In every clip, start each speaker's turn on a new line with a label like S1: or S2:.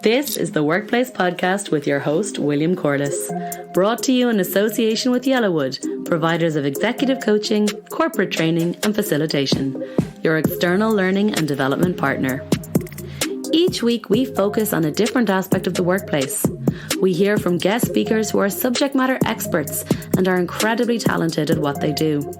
S1: This is the Workplace Podcast with your host, William Corless, brought to you in association with Yellowwood, providers of executive coaching, corporate training and facilitation, your external learning and development partner. Each week, we focus on a different aspect of the workplace. We hear from guest speakers who are subject matter experts and are incredibly talented at what they do.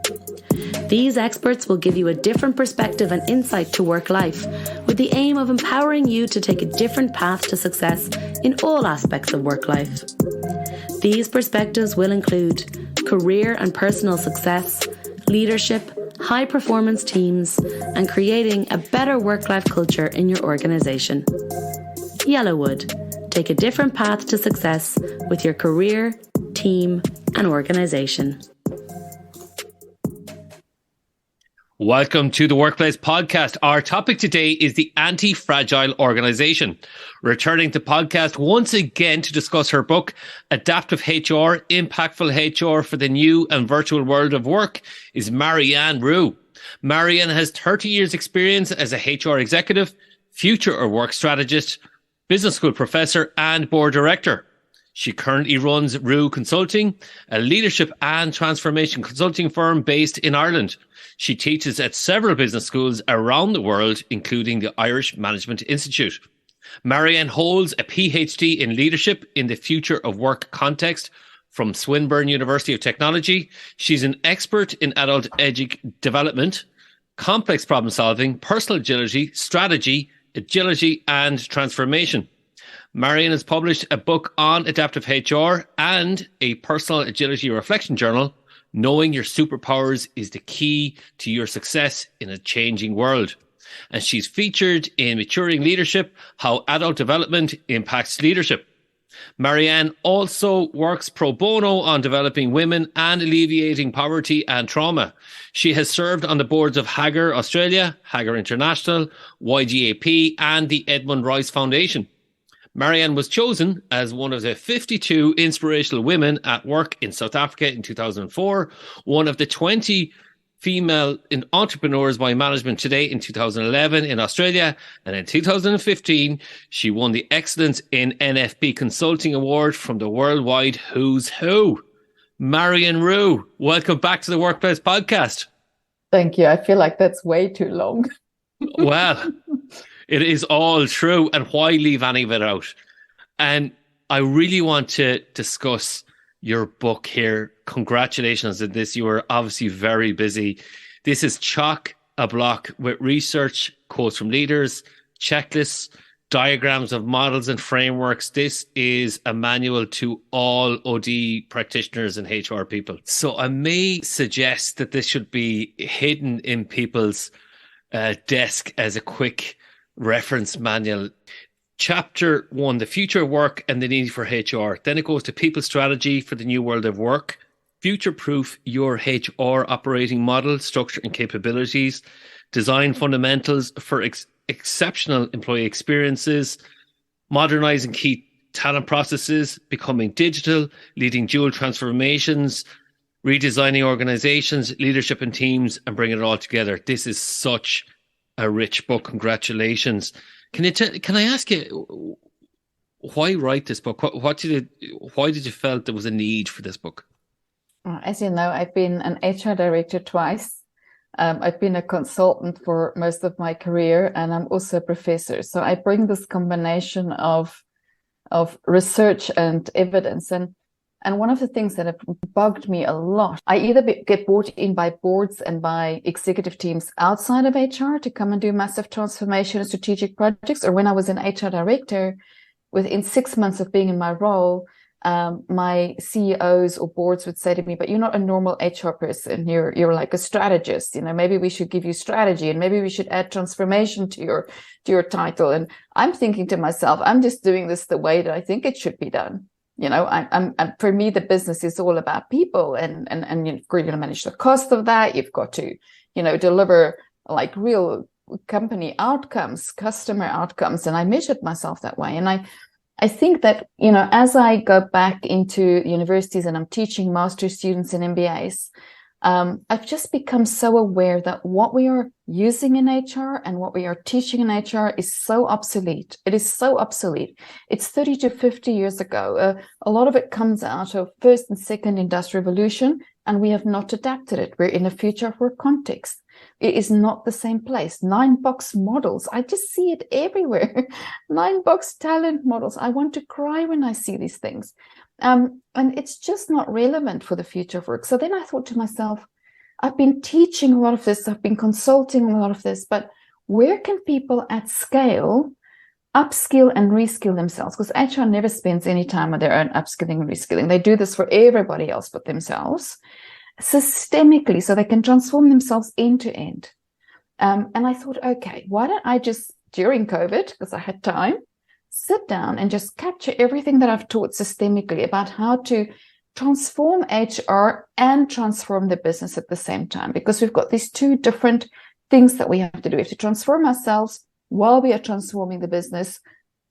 S1: These experts will give you a different perspective and insight to work life, with the aim of empowering you to take a different path to success in all aspects of work life. These perspectives will include career and personal success, leadership, high-performance teams, and creating a better work-life culture in your organisation. Yellowwood. Take a different path to success with your career, team, and organisation.
S2: Welcome to the Workplace Podcast. Our topic today is the Antifragile Organisation. Returning to podcast once again to discuss her book, Adaptive HR, Impactful HR for the New and Virtual World of Work, is Marianne Roux. Marianne has 30 years experience as a HR executive, future or work strategist, business school professor and board director. She currently runs Roux Consulting, a leadership and transformation consulting firm based in Ireland. She teaches at several business schools around the world, including the Irish Management Institute. Marianne holds a PhD in leadership in the future of work context from Swinburne University of Technology. She's an expert in adult development, complex problem solving, personal agility, strategy, agility, and transformation. Marianne has published a book on adaptive HR and a personal agility reflection journal. Knowing your superpowers is the key to your success in a changing world. And she's featured in Maturing Leadership, How Adult Development Impacts Leadership. Marianne also works pro bono on developing women and alleviating poverty and trauma. She has served on the boards of Hagar Australia, Hagar International, YGAP, and the Edmund Rice Foundation. Marianne was chosen as one of the 52 inspirational women at work in South Africa in 2004, one of the 20 female entrepreneurs by management today in 2011 in Australia, and in 2015, she won the Excellence in NFP Consulting Award from the Worldwide Who's Who. Marianne Roux, welcome back to the Workplace Podcast.
S3: Thank you. I feel like that's way too long.
S2: Well, it is all true, and why leave any of it out? And I really want to discuss your book here. Congratulations on this. You are obviously very busy. This is chock-a-block with research, quotes from leaders, checklists, diagrams of models and frameworks. This is a manual to all OD practitioners and HR people. So I may suggest that this should be hidden in people's desk as a quick reference manual. Chapter 1, the future of work and the need for HR. Then it goes to people strategy for the new world of work, future-proof your HR operating model, structure and capabilities, design fundamentals for exceptional employee experiences, modernizing key talent processes, becoming digital, leading dual transformations, redesigning organizations, leadership and teams, and bringing it all together. This is such a rich book. Congratulations. Can I ask you, why write this book? Why did you felt there was a need for this book?
S3: As you know, I've been an HR director twice. I've been a consultant for most of my career, and I'm also a professor. So I bring this combination of research and evidence. And one of the things that have bugged me a lot, I either get brought in by boards and by executive teams outside of HR to come and do massive transformation and strategic projects, or when I was an HR director, within 6 months of being in my role, my CEOs or boards would say to me, but you're not a normal HR person. You're like a strategist. You know, maybe we should give you strategy, and maybe we should add transformation to your title. And I'm thinking to myself, I'm just doing this the way that I think it should be done. You know, I'm for me, the business is all about people, and you're going to manage the cost of that. You've got to, deliver like real company outcomes, customer outcomes. And I measured myself that way. And I think that, as I go back into universities and I'm teaching master's students and MBAs, I've just become so aware that what we are using in HR and what we are teaching in HR is so obsolete. It is so obsolete. It's 30 to 50 years ago. A lot of it comes out of first and second industrial revolution, and we have not adapted it. We're in a future of work context. It is not the same place. 9-box models. I just see it everywhere. 9-box talent models. I want to cry when I see these things. And it's just not relevant for the future of work. So then I thought to myself, I've been teaching a lot of this, I've been consulting a lot of this, but where can people at scale upskill and reskill themselves? Because HR never spends any time on their own upskilling and reskilling. They do this for everybody else but themselves, systemically, so they can transform themselves end to end. And I thought, okay, why don't I just, during COVID, because I had time, sit down and just capture everything that I've taught systemically about how to transform HR and transform the business at the same time, because we've got these two different things that we have to do. We have to transform ourselves while we are transforming the business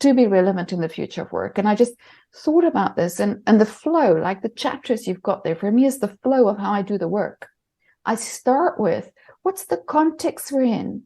S3: to be relevant in the future of work. And I just thought about this, and the flow, like the chapters you've got there, for me is the flow of how I do the work. I start with, what's the context we're in,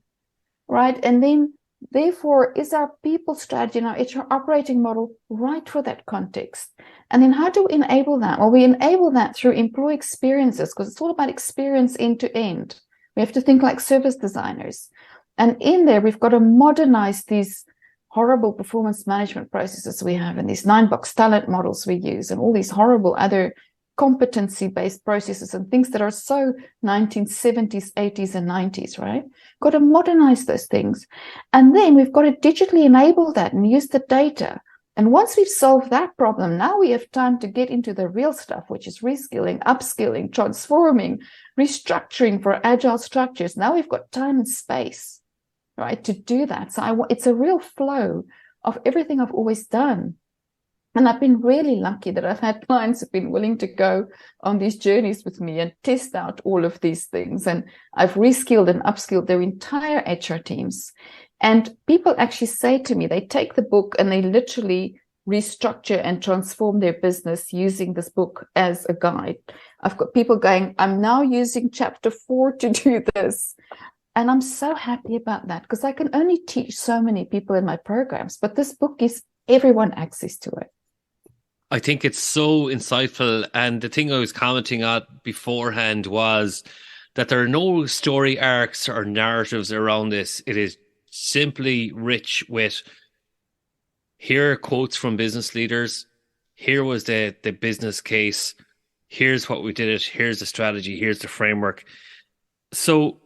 S3: right? And then therefore, is our people strategy and our HR operating model right for that context? And then how do we enable that? Well, we enable that through employee experiences, because it's all about experience end to end. We have to think like service designers. And in there, we've got to modernize these horrible performance management processes we have, and these 9-box talent models we use, and all these horrible other competency-based processes and things that are so 1970s, 80s, and 90s, right? Got to modernize those things. And then we've got to digitally enable that and use the data. And once we've solved that problem, now we have time to get into the real stuff, which is reskilling, upskilling, transforming, restructuring for agile structures. Now we've got time and space, right, to do that. So it's a real flow of everything I've always done. And I've been really lucky that I've had clients who've been willing to go on these journeys with me and test out all of these things. And I've reskilled and upskilled their entire HR teams. And people actually say to me, they take the book and they literally restructure and transform their business using this book as a guide. I've got people going, I'm now using chapter 4 to do this. And I'm so happy about that, because I can only teach so many people in my programs, but this book gives everyone access to it.
S2: I think it's so insightful. And the thing I was commenting on beforehand was that there are no story arcs or narratives around this. It is simply rich with, here are quotes from business leaders. Here was the business case. Here's what we did it. Here's the strategy. Here's the framework. So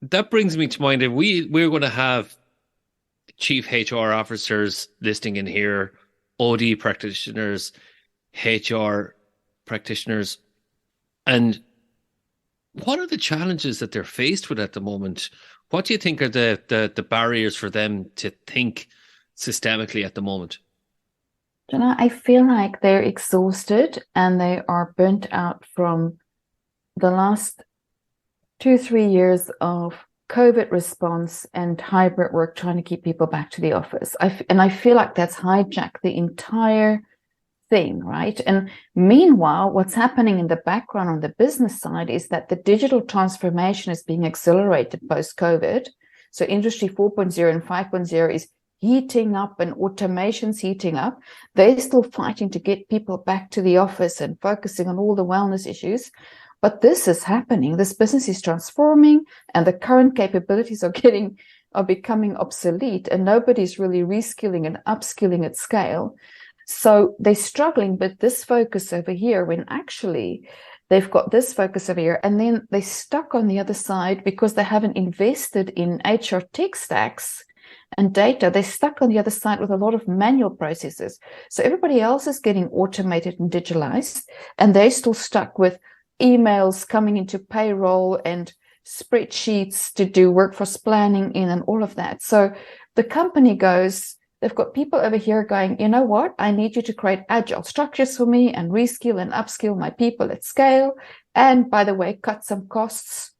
S2: that brings me to mind that we're going to have chief HR officers listening in here, OD practitioners, HR practitioners. And what are the challenges that they're faced with at the moment? What do you think are the barriers for them to think systemically at the moment?
S3: I feel like they're exhausted and they are burnt out from the last 2-3 years of COVID response and hybrid work, trying to keep people back to the office. I feel like that's hijacked the entire thing, right? And meanwhile, what's happening in the background on the business side is that the digital transformation is being accelerated post-COVID. So Industry 4.0 and 5.0 is heating up and automation's heating up. They're still fighting to get people back to the office and focusing on all the wellness issues. But this is happening. This business is transforming, and the current capabilities are becoming obsolete, and nobody's really reskilling and upskilling at scale. So they're struggling with this focus over here, when actually they've got this focus over here, and then they're stuck on the other side because they haven't invested in HR tech stacks and data. They're stuck on the other side with a lot of manual processes. So everybody else is getting automated and digitalized, and they're still stuck with emails coming into payroll and spreadsheets to do workforce planning in and all of that. So the company goes, they've got people over here going, you know what? I need you to create agile structures for me and reskill and upskill my people at scale. And by the way, cut some costs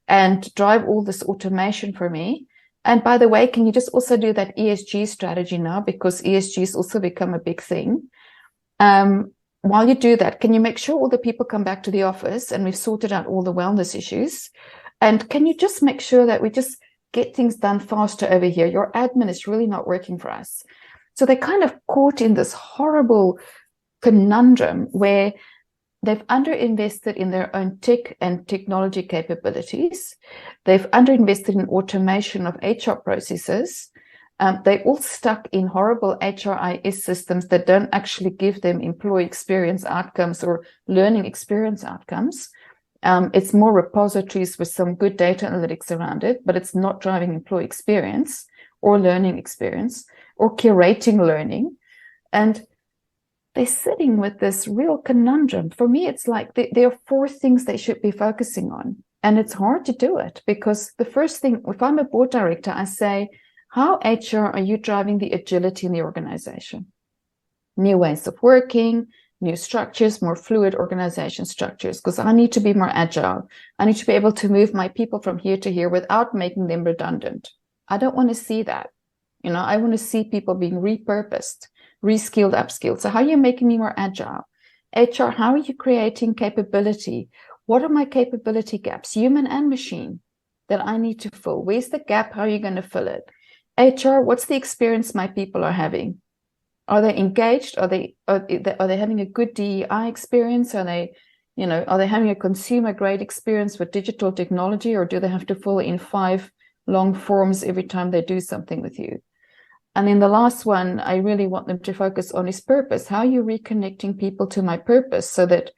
S3: and drive all this automation for me. And by the way, can you just also do that ESG strategy now? Because ESG has also become a big thing. while you do that, can you make sure all the people come back to the office and we've sorted out all the wellness issues? And can you just make sure that we just get things done faster over here? Your admin is really not working for us. So they're kind of caught in this horrible conundrum where they've underinvested in their own tech and technology capabilities. They've underinvested in automation of HR processes. They're all stuck in horrible HRIS systems that don't actually give them employee experience outcomes or learning experience outcomes. It's more repositories with some good data analytics around it, but it's not driving employee experience or learning experience or curating learning. And they're sitting with this real conundrum. For me, it's like there are 4 things they should be focusing on. And it's hard to do it because the first thing, if I'm a board director, I say, how HR are you driving the agility in the organization? New ways of working, new structures, more fluid organization structures, because I need to be more agile. I need to be able to move my people from here to here without making them redundant. I don't want to see that. I want to see people being repurposed, reskilled, upskilled. So how are you making me more agile? HR, how are you creating capability? What are my capability gaps, human and machine, that I need to fill? Where's the gap? How are you going to fill it? HR, what's the experience my people are having? Are they engaged? Are they having a good DEI experience? Are they having a consumer grade experience with digital technology, or do they have to fill in 5 long forms every time they do something with you? And then the last one I really want them to focus on is purpose. How are you reconnecting people to my purpose so that,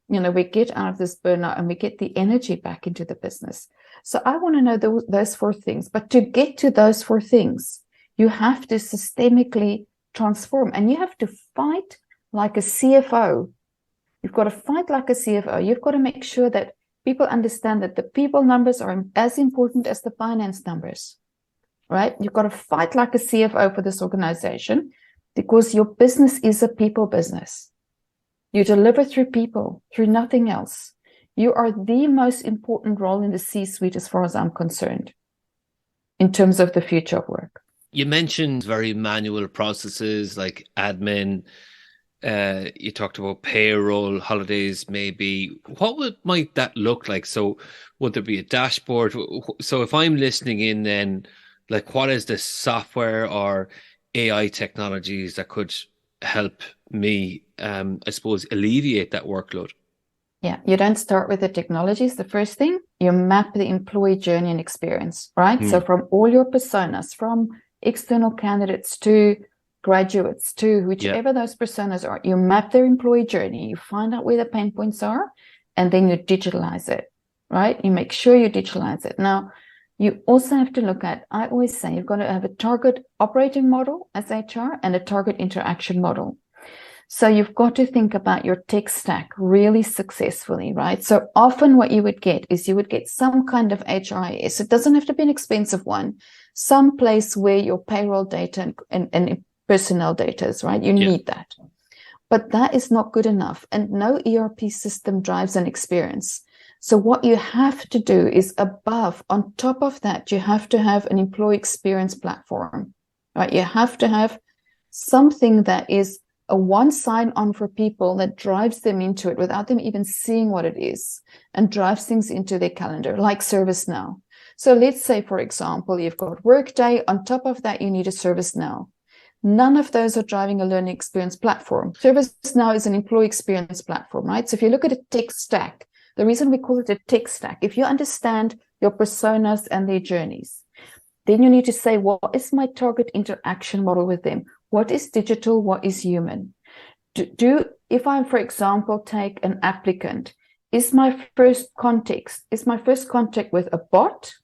S3: we get out of this burnout and we get the energy back into the business? So I want to know those 4 things. But to get to those 4 things, you have to systemically transform, and you have to fight like a CFO. You've got to fight like a CFO. You've got to make sure that people understand that the people numbers are as important as the finance numbers, right? You've got to fight like a CFO for this organization because your business is a people business. You deliver through people, through nothing else. You are the most important role in the C-suite as far as I'm concerned in terms of the future of work.
S2: You mentioned very manual processes like admin. You talked about payroll, holidays, maybe. What might that look like? So would there be a dashboard? So if I'm listening in, then like what is the software or AI technologies that could help me, I suppose, alleviate that workload?
S3: Yeah, you don't start with the technologies. The first thing, you map the employee journey and experience, right? So from all your personas, from external candidates to graduates to whichever those personas are, you map their employee journey, you find out where the pain points are, and then you digitalize it, right? You make sure you digitalize it. Now, you also have to look at, I always say, you've got to have a target operating model as HR and a target interaction model. So you've got to think about your tech stack really successfully, right? So often what you would get is you would get some kind of HRIS. It doesn't have to be an expensive one. Some place where your payroll data and personnel data is, right? You need that. But that is not good enough. And no ERP system drives an experience. So what you have to do is on top of that, you have to have an employee experience platform, right? You have to have something that is a one sign-on for people that drives them into it without them even seeing what it is and drives things into their calendar, like ServiceNow. So let's say, for example, you've got Workday. On top of that, you need a ServiceNow. None of those are driving a learning experience platform. ServiceNow is an employee experience platform, right? So if you look at a tech stack, the reason we call it a tech stack, if you understand your personas and their journeys, then you need to say, what is my target interaction model with them? What is digital? What is human? If I, for example, take an applicant, is my first contact with a bot,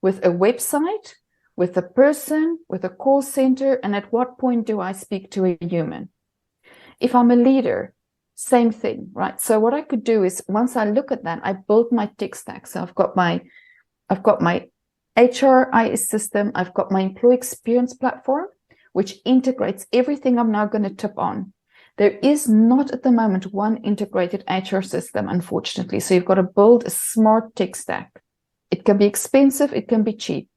S3: with a website, with a person, with a call center, and at what point do I speak to a human? If I'm a leader, same thing, right? So what I could do is, once I look at that, I build my tech stack. So I've got my HRIS system, I've got my employee experience platform, which integrates everything I'm now going to tip on. There is not at the moment one integrated HR system, unfortunately. So you've got to build a smart tech stack. It can be expensive, it can be cheap.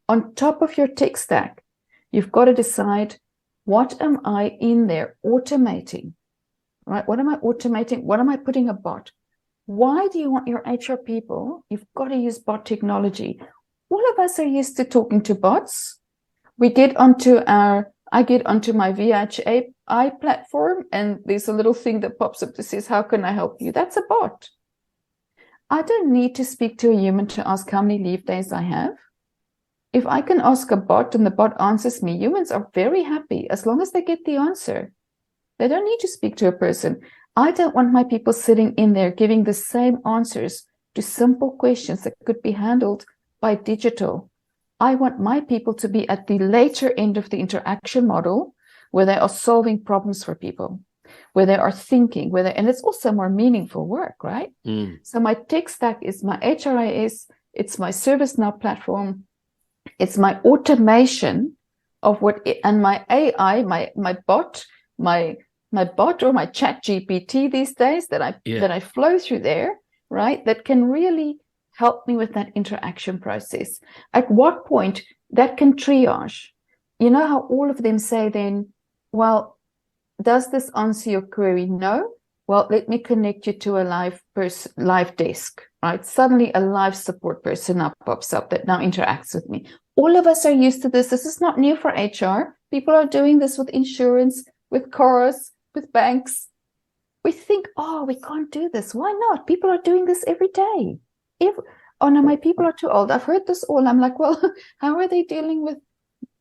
S3: On top of your tech stack, you've got to decide, what am I in there automating, right? What am I automating? What am I putting a bot? Why do you want your HR people? You've got to use bot technology. All of us are used to talking to bots. I get onto my VHI platform, and there's a little thing that pops up that says, how can I help you? That's a bot. I don't need to speak to a human to ask how many leave days I have. If I can ask a bot and the bot answers me, humans are very happy as long as they get the answer. They don't need to speak to a person. I don't want my people sitting in there giving the same answers to simple questions that could be handled by digital. I want my people to be at the later end of the interaction model, where they are solving problems for people, where they are thinking, and it's also more meaningful work, right? So my tech stack is my HRIS, it's my ServiceNow platform, it's my automation of and my AI, my bot or my chat GPT these days that I flow through there, right? That can really help me with that interaction process. At what point that can triage? You know how all of them say then, well, does this answer your query? No. Well, let me connect you to a live desk, right? Suddenly a live support person now pops up that now interacts with me. All of us are used to this. This is not new for HR. People are doing this with insurance, with cars, with banks. We think, oh, we can't do this. Why not? People are doing this every day. Oh no, my people are too old. I've heard this all. I'm like, well, how are they dealing with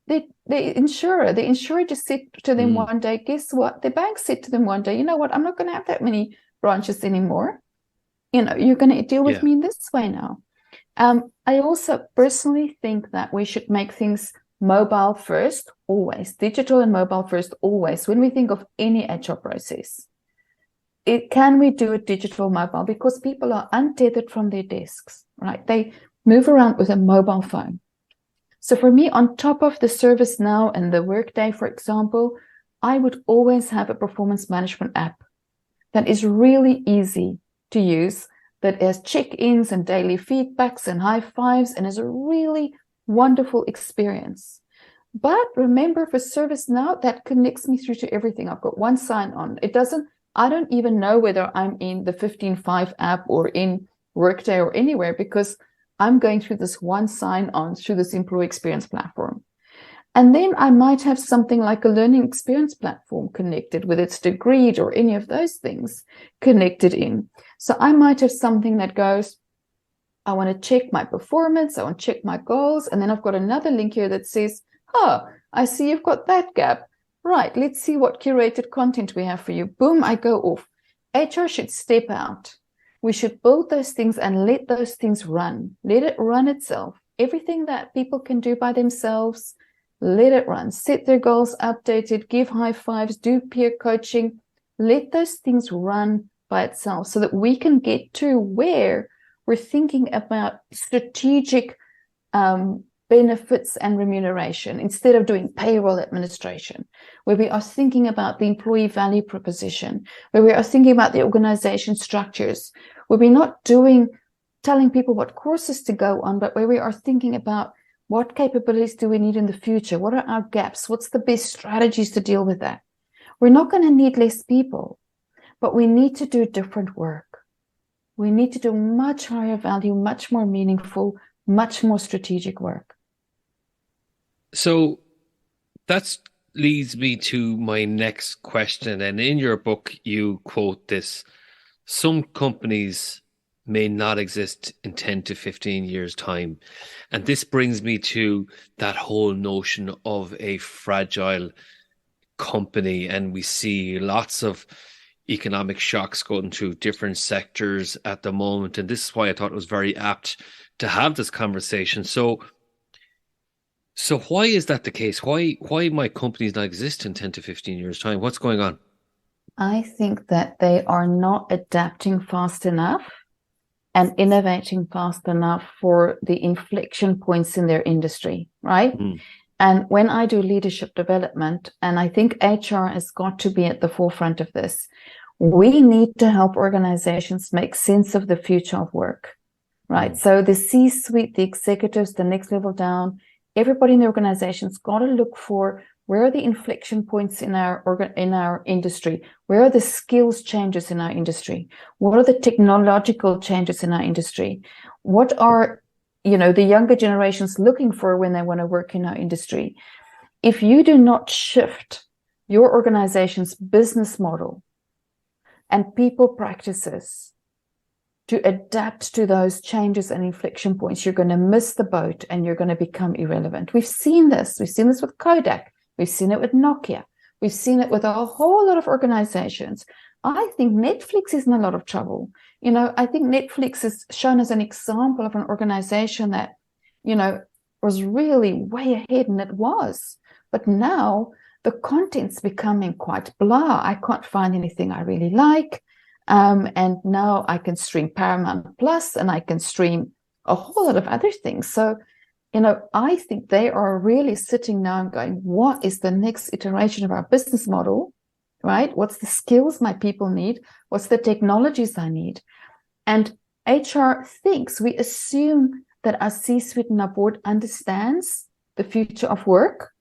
S3: the insurer? The insurer just said to them one day, guess what? The bank said to them one day, you know what? I'm not going to have that many branches anymore. You know, you're going to deal with me in this way now. I also personally think that we should make things mobile first, always. Digital and mobile first, always. When we think of any HR process, can we do it digital, mobile? Because people are untethered from their desks, right? They move around with a mobile phone. So for me, on top of the ServiceNow and the Workday, for example, I would always have a performance management app that is really easy to use, that has check-ins and daily feedbacks and high fives, and is a really wonderful experience. But remember, for ServiceNow, that connects me through to everything. I've got one sign-on. I don't even know whether I'm in the 15.5 app or in Workday or anywhere, because I'm going through this one sign-on through this employee experience platform. And then I might have something like a learning experience platform connected with its Degreed or any of those things connected in. So I might have something that goes, I want to check my performance, I want to check my goals, and then I've got another link here that says, I see you've got that gap. Right, let's see what curated content we have for you. Boom, I go off. HR should step out. We should build those things and let those things run. Let it run itself. Everything that people can do by themselves, let it run. Set their goals, update it, give high fives, do peer coaching. Let those things run by itself so that we can get to where we're thinking about strategic benefits and remuneration instead of doing payroll administration, where we are thinking about the employee value proposition, where we are thinking about the organization structures, where we're not telling people what courses to go on, but where we are thinking about what capabilities do we need in the future? What are our gaps? What's the best strategies to deal with that? We're not going to need less people, but we need to do different work. We need to do much higher value, much more meaningful, much more strategic work.
S2: So that leads me to my next question. And in your book, you quote this: some companies may not exist in 10 to 15 years' time. And this brings me to that whole notion of a fragile company. And we see lots of economic shocks going through different sectors at the moment. And this is why I thought it was very apt to have this conversation. So why is that the case? Why might companies not exist in 10 to 15 years' time? What's going on?
S3: I think that they are not adapting fast enough and innovating fast enough for the inflection points in their industry, right? And when I do leadership development, and I think HR has got to be at the forefront of this, we need to help organizations make sense of the future of work, right? So the C-suite, the executives, the next level down, everybody in the organization's got to look for Where are the inflection points in our industry? Where are the skills changes in our industry? What are the technological changes in our industry? What are, the younger generations looking for when they want to work in our industry? If you do not shift your organization's business model and people practices to adapt to those changes and inflection points, you're going to miss the boat and you're going to become irrelevant. We've seen this. We've seen this with Kodak. We've seen it with Nokia. We've seen it with a whole lot of organizations. I think Netflix is in a lot of trouble. I think Netflix is shown as an example of an organization that, was really way ahead, and it was. But now the content's becoming quite blah. I can't find anything I really like. And now I can stream Paramount Plus and I can stream a whole lot of other things. So, I think they are really sitting now and going, what is the next iteration of our business model, right? What's the skills my people need? What's the technologies I need? And HR thinks, we assume that our C-suite and our board understands the future of work,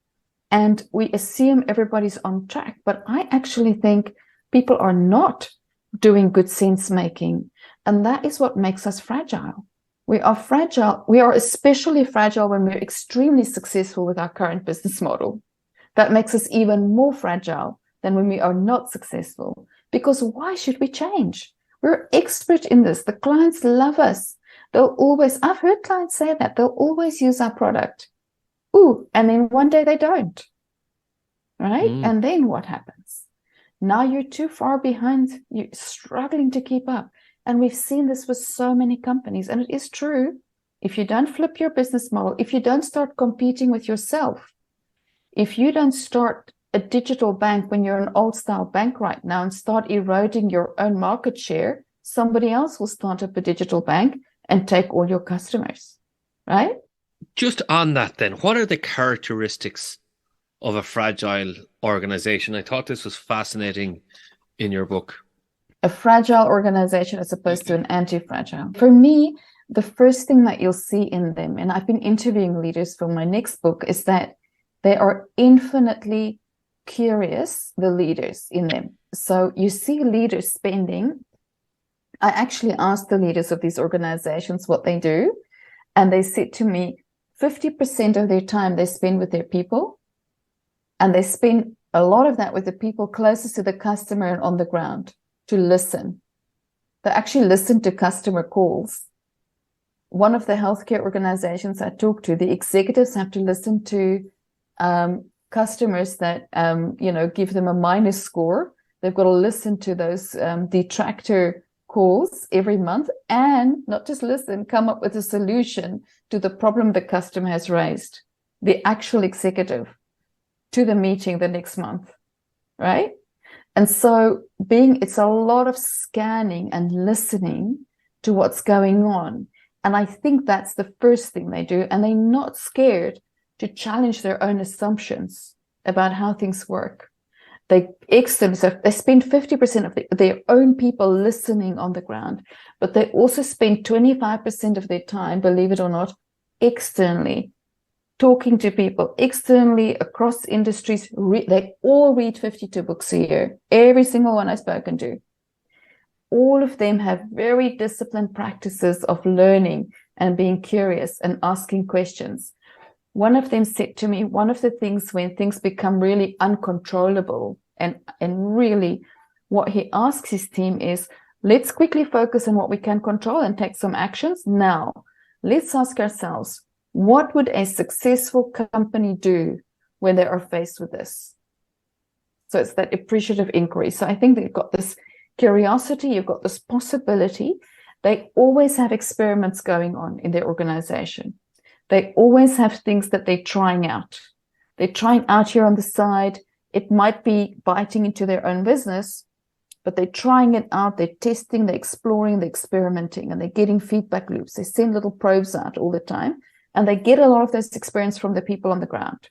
S3: and we assume everybody's on track. But I actually think people are not doing good sense making. And that is what makes us fragile. We are fragile. We are especially fragile when we're extremely successful with our current business model. That makes us even more fragile than when we are not successful. Because why should we change? We're expert in this. The clients love us. I've heard clients say that, they'll always use our product. Ooh, and then one day they don't. Right? And then what happens? Now you're too far behind. You're struggling to keep up. And we've seen this with so many companies. And it is true. If you don't flip your business model, if you don't start competing with yourself, if you don't start a digital bank when you're an old style bank right now and start eroding your own market share, somebody else will start up a digital bank and take all your customers, right?
S2: Just on that then, what are the characteristics of a fragile organization? I thought this was fascinating in your book.
S3: A fragile organization as opposed to an anti-fragile. For me, the first thing that you'll see in them, and I've been interviewing leaders for my next book, is that they are infinitely curious, the leaders in them. So you see leaders spending, I actually asked the leaders of these organizations what they do, and they said to me, 50% of their time they spend with their people, and they spend a lot of that with the people closest to the customer and on the ground to listen. They actually listen to customer calls. One of the healthcare organizations I talked to, the executives have to listen to customers that, give them a minus score. They've got to listen to those detractor calls every month, and not just listen, come up with a solution to the problem the customer has raised, the actual executive, to the meeting the next month, right? And so it's a lot of scanning and listening to what's going on. And I think that's the first thing they do. And they're not scared to challenge their own assumptions about how things work. They spend 50% of their own people listening on the ground, but they also spend 25% of their time, believe it or not, externally, talking to people externally across industries. They all read 52 books a year. Every single one I've spoken to. All of them have very disciplined practices of learning and being curious and asking questions. One of them said to me, one of the things when things become really uncontrollable and really what he asks his team is, let's quickly focus on what we can control and take some actions. Now, let's ask ourselves, what would a successful company do when they are faced with this? So it's that appreciative inquiry. So I think they've got this curiosity, you've got this possibility. They always have experiments going on in their organization. They always have things that they're trying out. They're trying out here on the side. It might be biting into their own business, but they're trying it out. They're testing, they're exploring, they're experimenting, and they're getting feedback loops. They send little probes out all the time. And they get a lot of this experience from the people on the ground.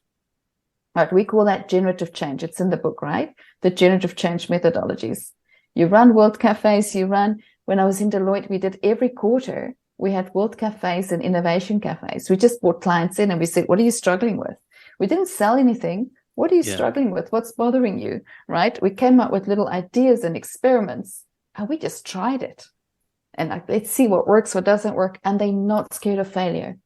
S3: Right? We call that generative change. It's in the book, right? The generative change methodologies. You run world cafes, when I was in Deloitte, we did every quarter, we had world cafes and innovation cafes. We just brought clients in and we said, what are you struggling with? We didn't sell anything. What are you struggling with? What's bothering you, right? We came up with little ideas and experiments, and we just tried it. And like, let's see what works, what doesn't work. And they're not scared of failure.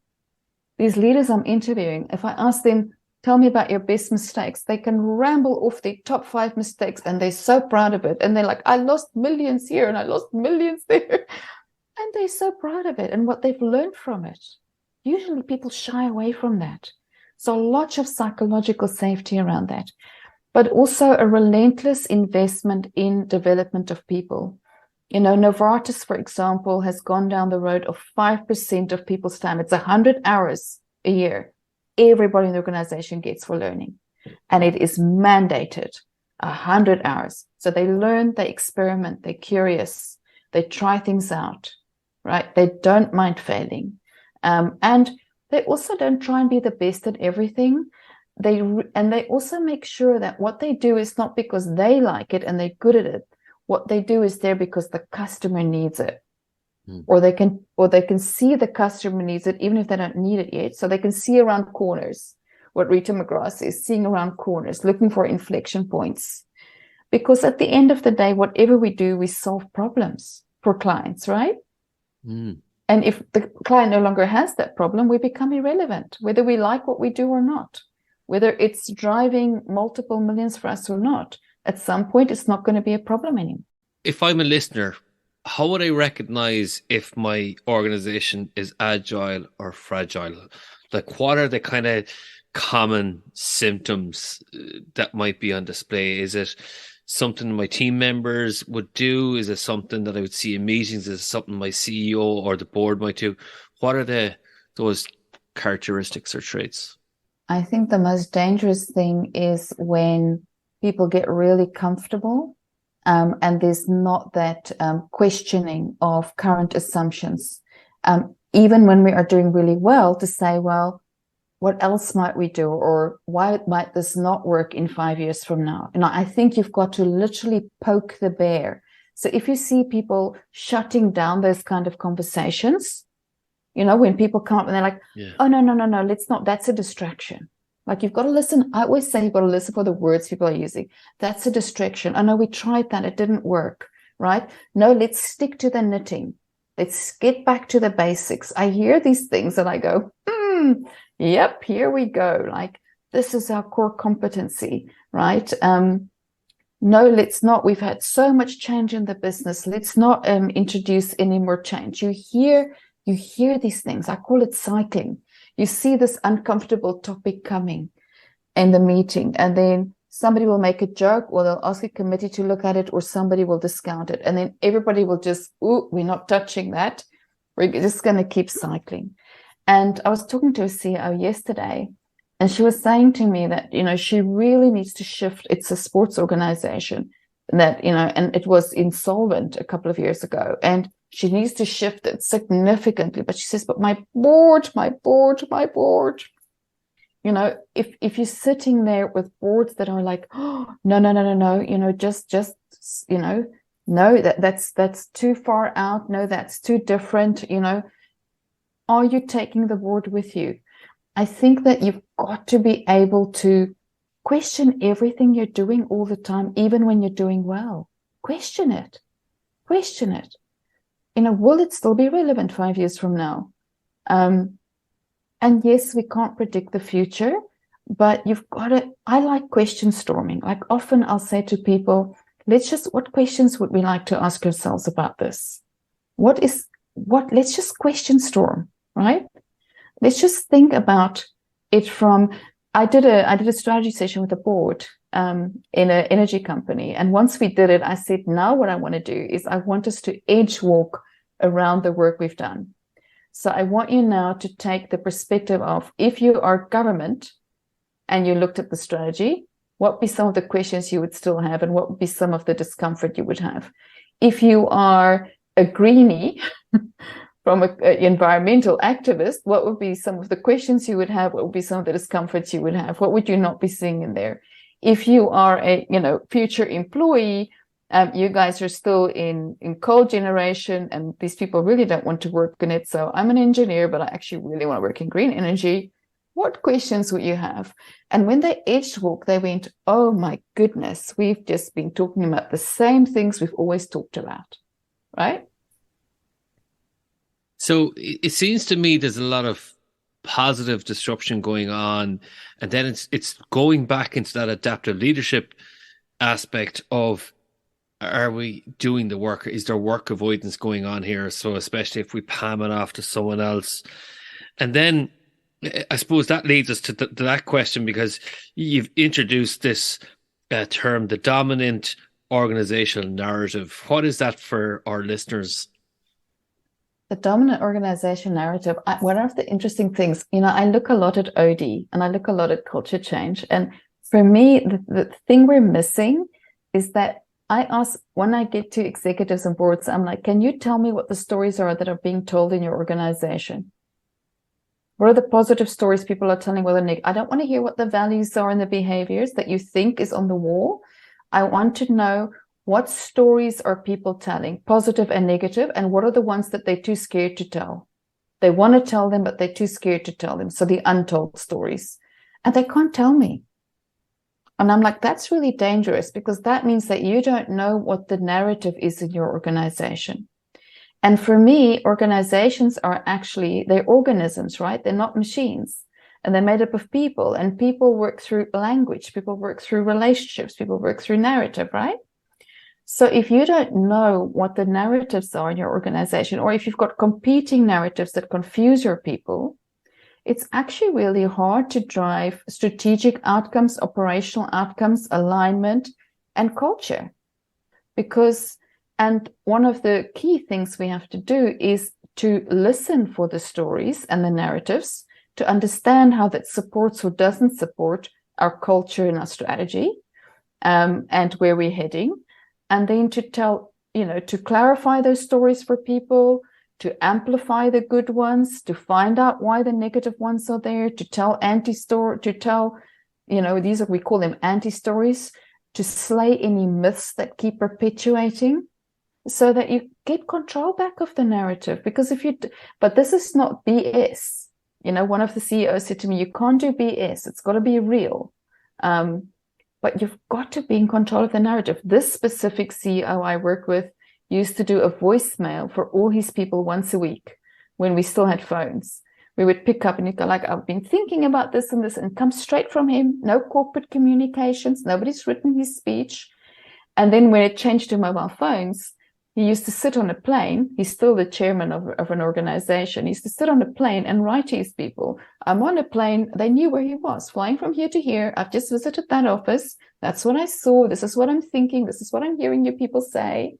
S3: These leaders I'm interviewing, if I ask them, tell me about your best mistakes, they can ramble off their top 5 mistakes, and they're so proud of it. And they're like, I lost millions here and I lost millions there. And they're so proud of it and what they've learned from it. Usually people shy away from that. So lots of psychological safety around that, but also a relentless investment in development of people. Novartis, for example, has gone down the road of 5% of people's time. It's 100 hours a year everybody in the organization gets for learning. And it is mandated 100 hours. So they learn, they experiment, they're curious, they try things out, right? They don't mind failing. And they also don't try and be the best at everything. They also make sure that what they do is not because they like it and they're good at it. What they do is there because the customer needs it. Or they can see the customer needs it even if they don't need it yet. So they can see around corners, what Rita McGrath says, seeing around corners, looking for inflection points. Because at the end of the day, whatever we do, we solve problems for clients, right? And if the client no longer has that problem, we become irrelevant, whether we like what we do or not, whether it's driving multiple millions for us or not. At some point, it's not going to be a problem anymore.
S2: If I'm a listener, how would I recognize if my organization is agile or fragile? Like, what are the kind of common symptoms that might be on display? Is it something my team members would do? Is it something that I would see in meetings? Is it something my CEO or the board might do? What are those characteristics or traits?
S3: I think the most dangerous thing is when people get really comfortable and there's not that questioning of current assumptions. Even when we are doing really well, to say, well, what else might we do? Or why might this not work in 5 years from now? And I think you've got to literally poke the bear. So if you see people shutting down those kind of conversations, when people come up and they're like, oh, no, let's not, that's a distraction. Like, you've got to listen. I always say you've got to listen for the words people are using. That's a distraction. I know we tried that. It didn't work, right? No, let's stick to the knitting. Let's get back to the basics. I hear these things and I go, yep, here we go. Like, this is our core competency, right? No, let's not. We've had so much change in the business. Let's not introduce any more change. You hear these things. I call it cycling. You see this uncomfortable topic coming in the meeting, and then somebody will make a joke, or they'll ask a committee to look at it, or somebody will discount it. And then everybody will just, we're not touching that. We're just going to keep cycling. And I was talking to a CEO yesterday, and she was saying to me that, she really needs to shift. It's a sports organization that, and it was insolvent a couple of years ago. And she needs to shift it significantly. But she says, but my board. If you're sitting there with boards that are like, oh, no, no, that's too far out. No, that's too different. Are you taking the board with you? I think that you've got to be able to question everything you're doing all the time, even when you're doing well. Question it. Will it still be relevant 5 years from now? And yes, we can't predict the future, but you've got to, I like question storming. Like, often I'll say to people, what questions would we like to ask ourselves about this? Let's just question storm, right? Let's just think about it from, I did a strategy session with the board in an energy company. And once we did it, I said, now what I want to do is I want us to edge walk around the work we've done. So I want you now to take the perspective of, if you are government and you looked at the strategy, what would be some of the questions you would still have, and what would be some of the discomfort you would have? If you are a greenie from an environmental activist, what would be some of the questions you would have? What would be some of the discomforts you would have? What would you not be seeing in there? If you are a future employee, you guys are still in coal generation, and these people really don't want to work in it. So I'm an engineer, but I actually really want to work in green energy. What questions would you have? And when they edge walk, they went, oh my goodness, we've just been talking about the same things we've always talked about, right?
S2: So it seems to me there's a lot of positive disruption going on, and then it's going back into that adaptive leadership aspect of, are we doing the work? Is there work avoidance going on here? So especially if we palm it off to someone else. And then I suppose that leads us to that question, because you've introduced this term, the dominant organizational narrative. What is that for our listeners?
S3: The dominant organization narrative, one of the interesting things, I look a lot at OD and I look a lot at culture change. And for me, the thing we're missing is that I ask, when I get to executives and boards, I'm like, can you tell me what the stories are that are being told in your organization? What are the positive stories people are telling? I don't want to hear what the values are and the behaviors that you think is on the wall. I want to know, what stories are people telling, positive and negative, and what are the ones that they're too scared to tell? They want to tell them, but they're too scared to tell them. So the untold stories. And they can't tell me. And I'm like, that's really dangerous, because that means that you don't know what the narrative is in your organization. And for me, organizations are actually, they're organisms, right? They're not machines. And they're made up of people. And people work through language. People work through relationships. People work through narrative, right? So if you don't know what the narratives are in your organization, or if you've got competing narratives that confuse your people, it's actually really hard to drive strategic outcomes, operational outcomes, alignment, and culture. And one of the key things we have to do is to listen for the stories and the narratives, to understand how that supports or doesn't support our culture and our strategy, and where we're heading. And then to tell, to clarify those stories for people, to amplify the good ones, to find out why the negative ones are there, to tell we call them anti-stories, to slay any myths that keep perpetuating, so that you get control back of the narrative. Because but this is not BS. One of the CEOs said to me, you can't do BS. It's got to be real. But you've got to be in control of the narrative. This specific CEO I work with used to do a voicemail for all his people once a week when we still had phones. We would pick up and he'd go like, I've been thinking about this, and come straight from him. No corporate communications. Nobody's written his speech. And then when it changed to mobile phones, he used to sit on a plane. He's still the chairman of an organization. He used to sit on a plane and write to his people. I'm on a plane. They knew where he was, flying from here to here. I've just visited that office. That's what I saw. This is what I'm thinking. This is what I'm hearing your people say.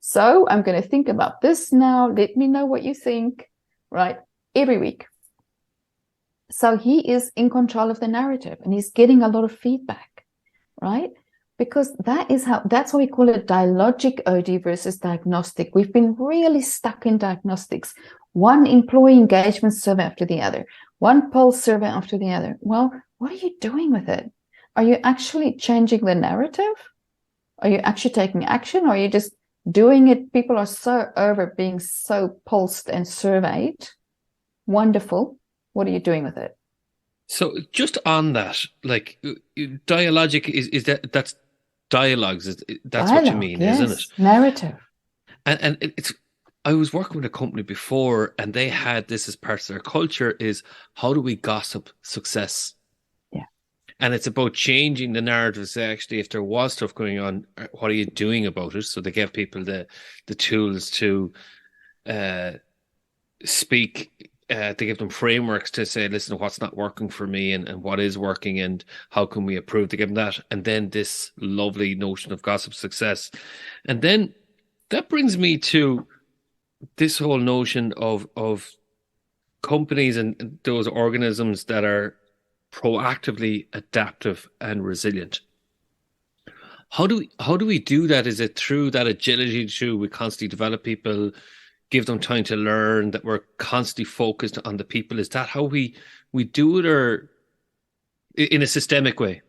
S3: So I'm going to think about this now. Let me know what you think, right? Every week. So he is in control of the narrative, and he's getting a lot of feedback, right? Because that's why we call it dialogic OD versus diagnostic. We've been really stuck in diagnostics. One employee engagement survey after the other, one pulse survey after the other. Well, what are you doing with it? Are you actually changing the narrative? Are you actually taking action? Or are you just doing it? People are so over being so pulsed and surveyed. Wonderful. What are you doing with it?
S2: So just on that, like, dialogic that's dialogues. That's dialogue, what you mean,
S3: yes.
S2: Isn't it?
S3: Narrative.
S2: And it's. I was working with a company before, and they had this as part of their culture: is how do we gossip success?
S3: Yeah.
S2: And it's about changing the narrative. Say, actually, if there was stuff going on, what are you doing about it? So they give people the tools to speak. They give them frameworks to say, listen, what's not working for me, and what is working, and how can we improve? They give them that. And then this lovely notion of gossip success. And then that brings me to this whole notion of companies and those organisms that are proactively adaptive and resilient. How do we do that? Is it through that agility, through we constantly develop people, give them time to learn, that we're constantly focused on the people? Is that how we do it, or in a systemic way?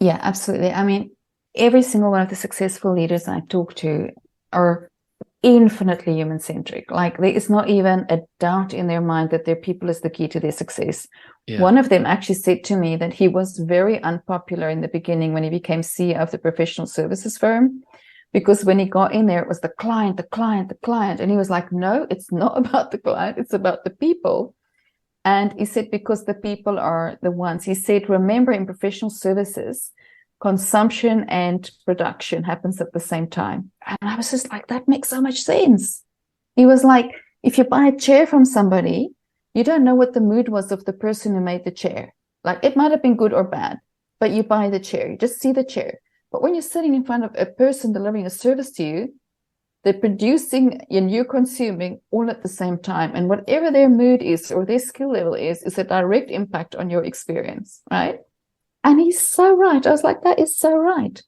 S3: Yeah, absolutely. I mean, every single one of the successful leaders I talk to are infinitely human-centric. Like there is not even a doubt in their mind that their people is the key to their success. Yeah. One of them actually said to me that he was very unpopular in the beginning when he became CEO of the professional services firm, because when he got in there, it was the client, the client, the client. And he was like, no, it's not about the client, it's about the people. And he said, because the people are the ones. He said, remember, in professional services, consumption and production happens at the same time. And I was just like, that makes so much sense. He was like, if you buy a chair from somebody, you don't know what the mood was of the person who made the chair. Like, it might have been good or bad, but you buy the chair, you just see the chair. But when you're sitting in front of a person delivering a service to you, they're producing and you're consuming all at the same time. And whatever their mood is or their skill level is a direct impact on your experience, right? And he's so right. I was like, that is so right.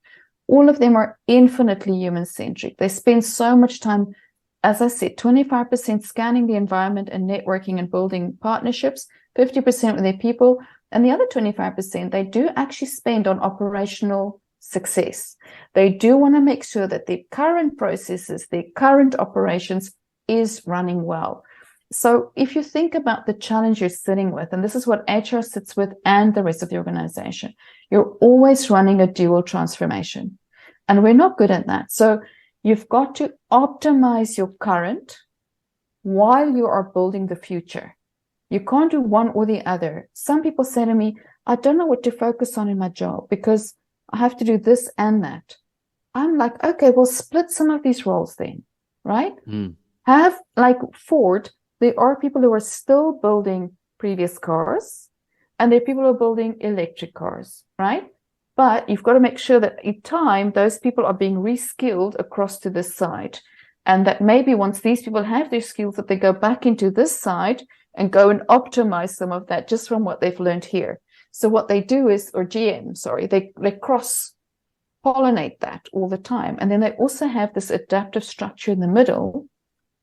S3: All of them are infinitely human-centric. They spend so much time, as I said, 25% scanning the environment and networking and building partnerships, 50% with their people, and the other 25% they do actually spend on operational success. They do want to make sure that their current processes, their current operations is running well. So if you think about the challenge you're sitting with, and this is what HR sits with and the rest of the organization, you're always running a dual transformation. And we're not good at that. So you've got to optimize your current while you are building the future. You can't do one or the other. Some people say to me, I don't know what to focus on in my job because I have to do this and that. I'm like, okay, well, split some of these roles then, right? Have, like Ford, there are people who are still building previous cars, and there are people who are building electric cars, right? But you've got to make sure that in time, those people are being reskilled across to this side. And that maybe once these people have their skills, that they go back into this side and go and optimize some of that just from what they've learned here. So what they do is, or GM, sorry, they cross-pollinate that all the time. And then they also have this adaptive structure in the middle,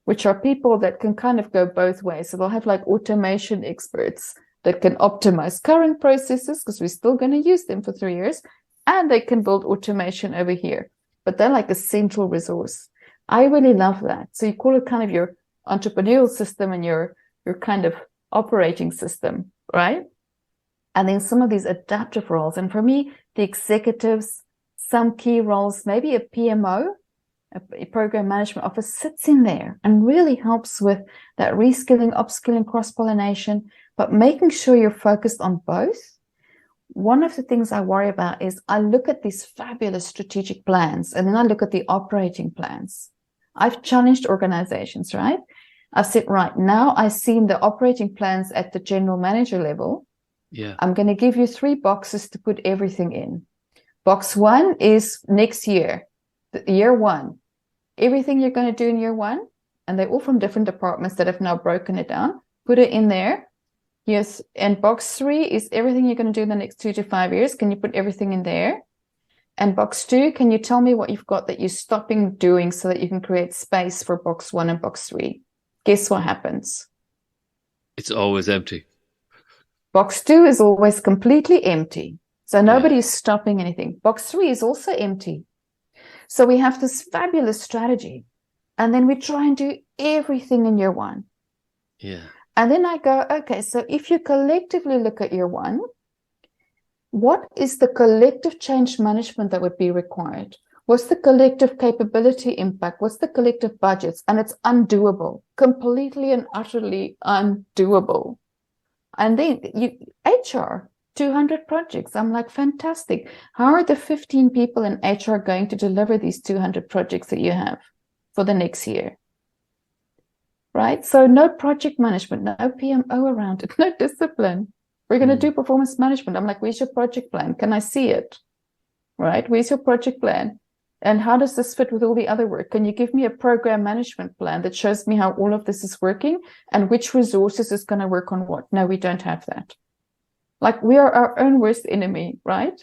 S3: which are people that can kind of go both ways. So they'll have like automation experts that can optimize current processes because we're still going to use them for 3 years, and they can build automation over here. But they're like a central resource. I really love that. So you call it kind of your entrepreneurial system and your kind of operating system, right? And then some of these adaptive roles. And for me, the executives, some key roles, maybe a PMO, a program management office, sits in there and really helps with that reskilling, upskilling, cross-pollination, but making sure you're focused on both. One of the things I worry about is I look at these fabulous strategic plans and then I look at the operating plans. I've challenged organizations, right? I've said, right, now I've seen the operating plans at the general manager level. Yeah. I'm going to give you 3 boxes to put everything in. Box 1 is next year, year 1. Everything you're going to do in year 1, and they're all from different departments that have now broken it down. Put it in there. Yes. And box 3 is everything you're going to do in the next 2 to 5 years. Can you put everything in there? And box 2, can you tell me what you've got that you're stopping doing so that you can create space for box 1 and box 3? Guess what happens?
S2: It's always empty.
S3: Box 2 is always completely empty. So nobody's stopping anything. Box 3 is also empty. So we have this fabulous strategy. And then we try and do everything in year 1. Yeah. And then I go, okay, so if you collectively look at year 1, what is the collective change management that would be required? What's the collective capability impact? What's the collective budgets? And it's undoable, completely and utterly undoable. And then HR, 200 projects. I'm like, fantastic. How are the 15 people in HR going to deliver these 200 projects that you have for the next year? Right? So no project management, no PMO around it, no discipline. We're going to do performance management. I'm like, where's your project plan? Can I see it? Right? Where's your project plan? And how does this fit with all the other work? Can you give me a program management plan that shows me how all of this is working and which resources is going to work on what? No, we don't have that. Like, we are our own worst enemy, right?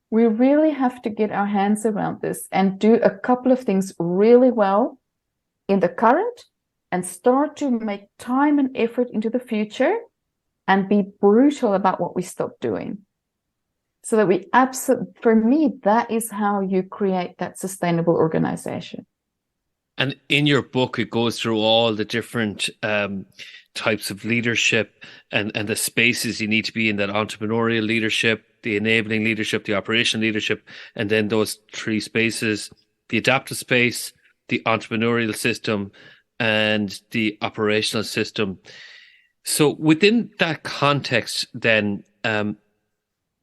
S3: We really have to get our hands around this and do a couple of things really well in the current and start to make time and effort into the future and be brutal about what we stop doing. So that we absolutely, for me, that is how you create that sustainable organization.
S2: And in your book, it goes through all the different types of leadership and the spaces you need to be in, that entrepreneurial leadership, the enabling leadership, the operational leadership, and then those three spaces: the adaptive space, the entrepreneurial system, and the operational system. So within that context, then,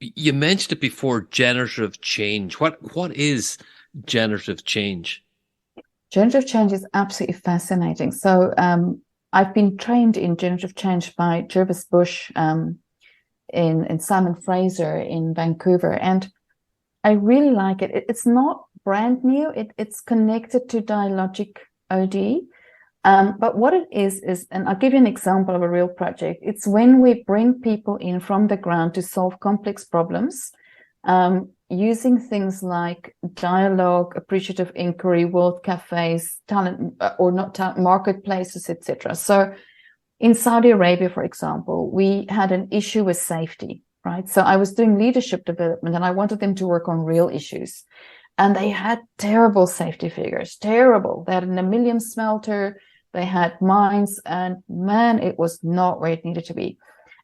S2: you mentioned it before, generative change. What is generative change?
S3: Generative change is absolutely fascinating. So I've been trained in generative change by Jervis Bush in Simon Fraser in Vancouver, and I really like it. It's not brand new. It's connected to Dialogic OD. But what it is, and I'll give you an example of a real project. It's when we bring people in from the ground to solve complex problems, using things like dialogue, appreciative inquiry, world cafes, talent or not talent, marketplaces, etc. So in Saudi Arabia, for example, we had an issue with safety, right? So I was doing leadership development and I wanted them to work on real issues. And they had terrible safety figures, terrible. They had an aluminium smelter, they had mines, and man, it was not where it needed to be.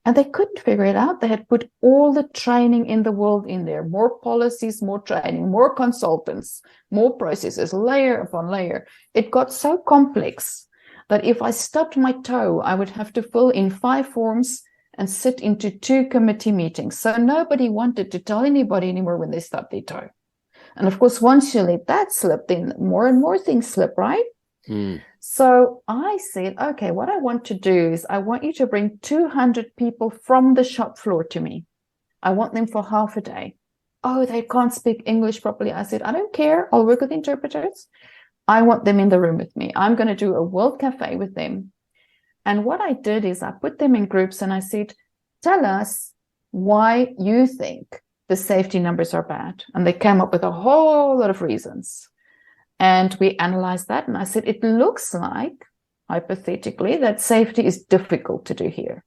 S3: And they couldn't figure it out. They had put all the training in the world in there, more policies, more training, more consultants, more processes, layer upon layer. It got so complex that if I stubbed my toe, I would have to fill in 5 forms and sit into 2 committee meetings. So nobody wanted to tell anybody anymore when they stubbed their toe. And of course, once you let that slip, then more and more things slip, right? So I said, okay, what I want to do is I want you to bring 200 people from the shop floor to me. I want them for half a day. Oh, they can't speak English properly. I said, I don't care. I'll work with interpreters. I want them in the room with me. I'm going to do a World Cafe with them. And what I did is I put them in groups and I said, tell us why you think the safety numbers are bad. And they came up with a whole lot of reasons. And we analyzed that. And I said, it looks like, hypothetically, that safety is difficult to do here.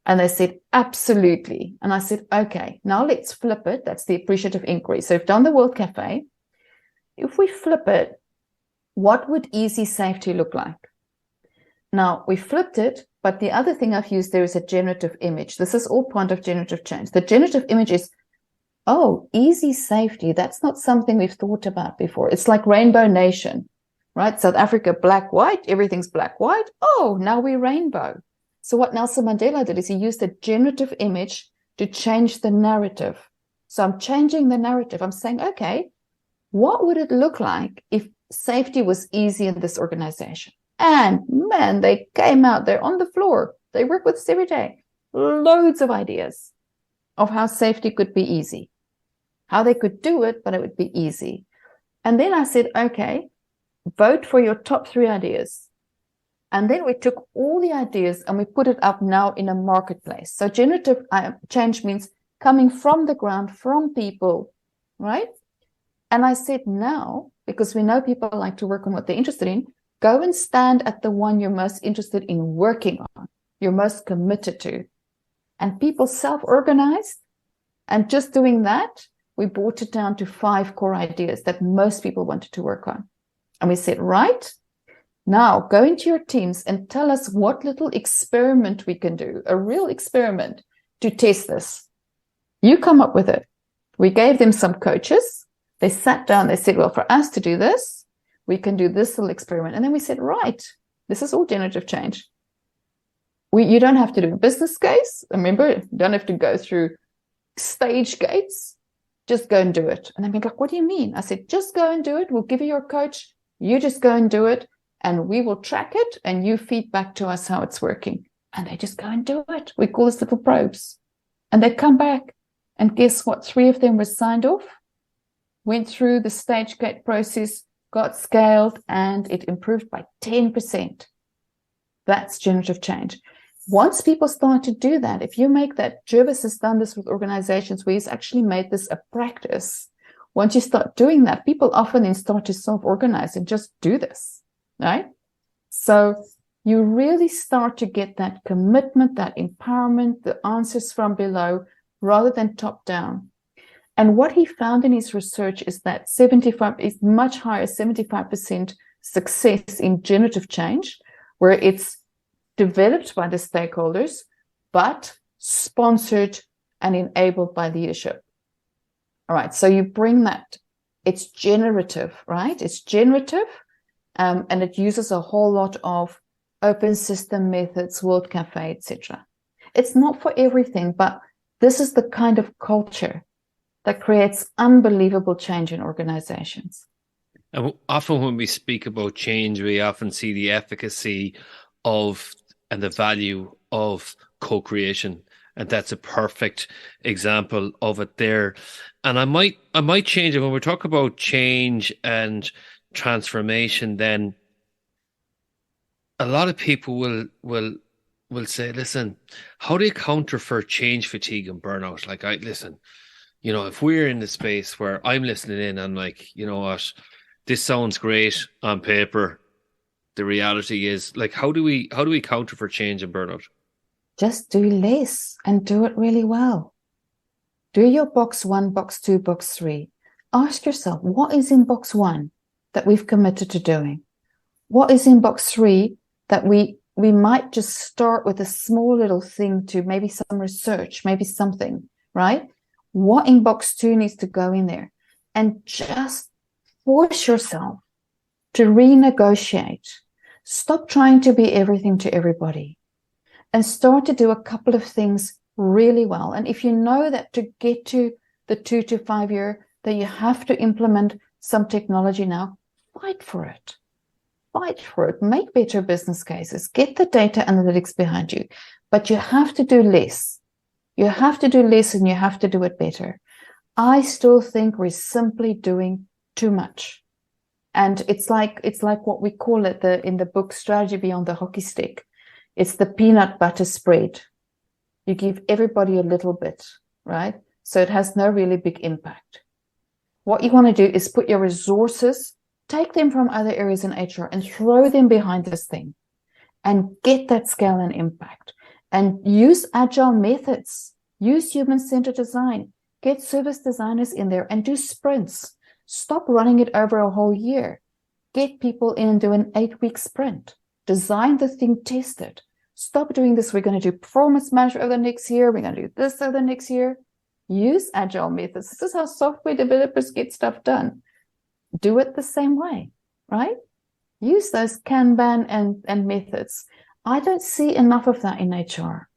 S3: And they said, absolutely. And I said, okay, now let's flip it. That's the appreciative inquiry. So we've done the World Cafe. If we flip it, what would easy safety look like? Now, we flipped it, but the other thing I've used there is a generative image. This is all part of generative change. The generative image is, oh, easy safety. That's not something we've thought about before. It's like Rainbow Nation, right? South Africa, black, white, everything's black, white. Oh, now we're rainbow. So what Nelson Mandela did is he used a generative image to change the narrative. So I'm changing the narrative. I'm saying, okay, what would it look like if safety was easy in this organization? And man, they came out there on the floor. They work with us every day. Loads of ideas of how safety could be easy, how they could do it, but it would be easy. And then I said, okay, vote for your top 3 ideas. And then we took all the ideas and we put it up now in a marketplace. So generative change means coming from the ground, from people, right? And I said now, because we know people like to work on what they're interested in, go and stand at the one you're most interested in working on, you're most committed to. And people self-organized. And just doing that, we brought it down to 5 core ideas that most people wanted to work on. And we said, right, now go into your teams and tell us what little experiment we can do, a real experiment to test this. You come up with it. We gave them some coaches. They sat down, they said, well, for us to do this, we can do this little experiment. And then we said, right, this is all generative change. You don't have to do a business case. Remember, you don't have to go through stage gates. Just go and do it. And they're like, what do you mean? I said, just go and do it. We'll give you your coach. You just go and do it. And we will track it. And you feed back to us how it's working. And they just go and do it. We call this little probes. And they come back. And guess what? 3 of them were signed off, went through the stage gate process, got scaled, and it improved by 10%. That's generative change. Once people start to do that, if you make that, Jervis has done this with organizations where he's actually made this a practice. Once you start doing that, people often then start to self-organize and just do this, right? So you really start to get that commitment, that empowerment, the answers from below, rather than top down. And what he found in his research is that 75 is much higher, 75% success in generative change, where it's developed by the stakeholders, but sponsored and enabled by leadership. All right, so you bring that. It's generative, right? It's generative, and it uses a whole lot of open system methods, World Cafe, etc. It's not for everything, but this is the kind of culture that creates unbelievable change in organizations.
S2: And often when we speak about change, we often see the efficacy of and the value of co-creation. And that's a perfect example of it there. And I might change it when we talk about change and transformation. Then a lot of people will say, listen, how do you counter for change fatigue and burnout? Like, if we're in the space where I'm listening in, I'm like, you know what, this sounds great on paper. The reality is, like, how do we counter for change and burnout?
S3: Just do less and do it really well. Do your box 1, box 2, box 3. Ask yourself, what is in box 1 that we've committed to doing? What is in box 3 that we might just start with a small little thing to maybe some research, maybe something, right? What in box 2 needs to go in there? And just force yourself to renegotiate. Stop trying to be everything to everybody and start to do a couple of things really well. And if you know that to get to the 2 to 5 year, that you have to implement some technology now, fight for it. Fight for it. Make better business cases. Get the data analytics behind you. But you have to do less. You have to do less and you have to do it better. I still think we're simply doing too much. And it's like what we call it in the book Strategy Beyond the Hockey Stick. It's the peanut butter spread. You give everybody a little bit, right? So it has no really big impact. What you want to do is put your resources, take them from other areas in HR and throw them behind this thing and get that scale and impact. And use agile methods. Use human-centered design. Get service designers in there and do sprints. Stop running it over a whole year. Get people in and do an 8-week sprint. Design the thing, test it. Stop doing this. We're going to do performance management over the next year. We're going to do this over the next year. Use agile methods. This is how software developers get stuff done. Do it the same way, right? Use those Kanban and methods. I don't see enough of that in HR.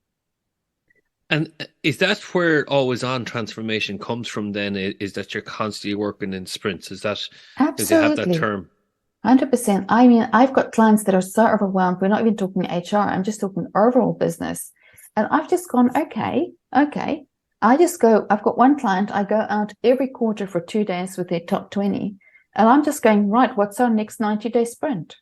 S2: And is that where always on transformation comes from then? Is that you're constantly working in sprints? Is that,
S3: absolutely,
S2: does it have that term?
S3: 100%. I mean, I've got clients that are so overwhelmed. We're not even talking HR. I'm just talking overall business. And I've just gone, okay. I've got one client. I go out every quarter for 2 days with their top 20. And I'm just going, right, what's our next 90-day sprint?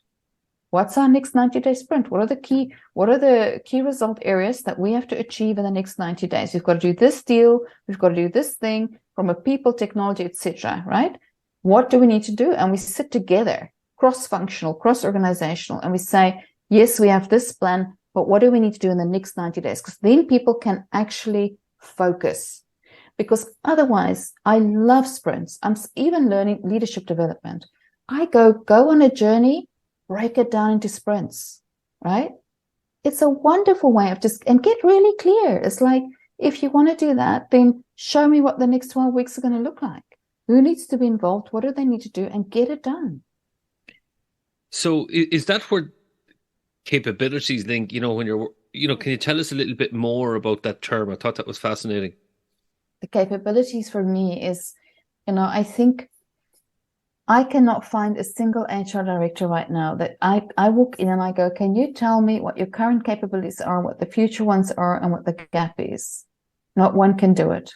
S3: What's our next 90-day sprint? What are the key result areas that we have to achieve in the next 90 days? We've got to do this deal. We've got to do this thing from a people, technology, etc. Right? What do we need to do? And we sit together, cross-functional, cross-organizational, and we say, yes, we have this plan, but what do we need to do in the next 90 days? Because then people can actually focus. Because otherwise, I love sprints. I'm even learning leadership development. I go on a journey, break it down into sprints, right? It's a wonderful way of and get really clear. It's like, if you want to do that, then show me what the next 12 weeks are going to look like. Who needs to be involved? What do they need to do? And get it done.
S2: So is that where capabilities link, when you're, can you tell us a little bit more about that term? I thought that was fascinating.
S3: The capabilities for me is, I think I cannot find a single HR director right now that I walk in and I go, can you tell me what your current capabilities are, what the future ones are, and what the gap is? Not one can do it.